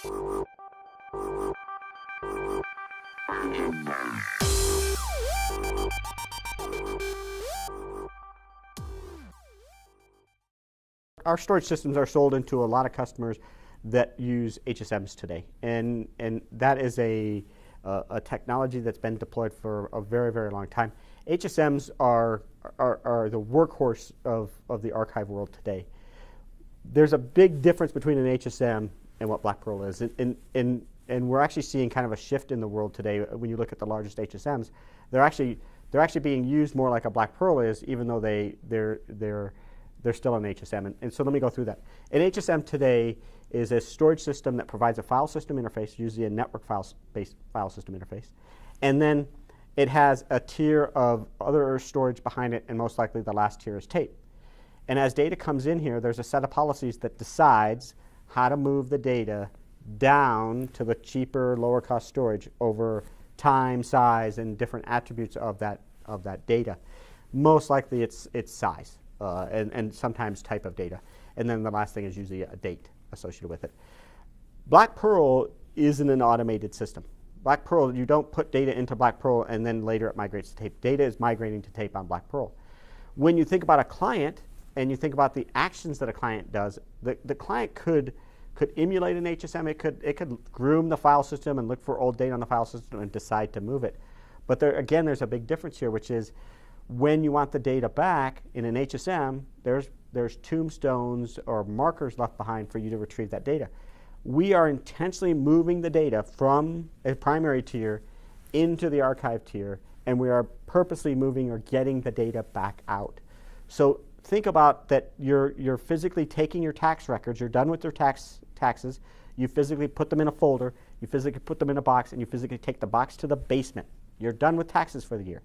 Our storage systems are sold into a lot of customers that use HSMs today, and that is a technology that's been deployed for a very, very long time. HSMs are the workhorse of the archive world today. There's a big difference between an HSM and what BlackPearl is, and we're actually seeing kind of a shift in the world today. When you look at the largest HSMs, they're actually being used more like a BlackPearl is, even though they're still an HSM. And so let me go through that. An HSM today is a storage system that provides a file system interface, usually a network-based file system interface. And then it has a tier of other storage behind it, and most likely the last tier is tape. And as data comes in here, there's a set of policies that decides how to move the data down to the cheaper, lower-cost storage over time, size, and different attributes of that data. Most likely it's size. And sometimes type of data. And then the last thing is usually a date associated with it. BlackPearl isn't an automated system. BlackPearl, you don't put data into BlackPearl and then later it migrates to tape. Data is migrating to tape on BlackPearl. When you think about a client and you think about the actions that a client does, the client could emulate an HSM. It could groom the file system and look for old data on the file system and decide to move it. But again, there's a big difference here, which is when you want the data back in an HSM, there's tombstones or markers left behind for you to retrieve that data. We are intentionally moving the data from a primary tier into the archive tier, and we are purposely moving or getting the data back out. So think about that you're physically taking your tax records, you're done with your taxes, you physically put them in a folder, you physically put them in a box, and you physically take the box to the basement. You're done with taxes for the year.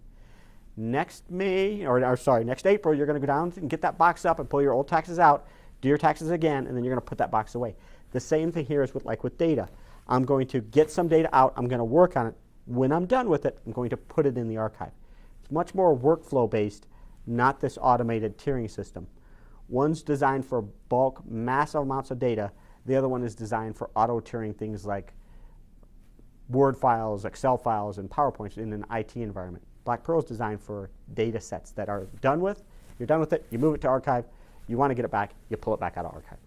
Next April, you're going to go down and get that box up and pull your old taxes out, do your taxes again, and then you're going to put that box away. The same thing here is with data. I'm going to get some data out, I'm going to work on it. When I'm done with it, I'm going to put it in the archive. It's much more workflow based, not this automated tiering system. One's designed for bulk, massive amounts of data. The other one is designed for auto tiering things like Word files, Excel files, and PowerPoints in an IT environment. BlackPearl is designed for data sets that are done with. You're done with it, you move it to archive, you want to get it back, you pull it back out of archive.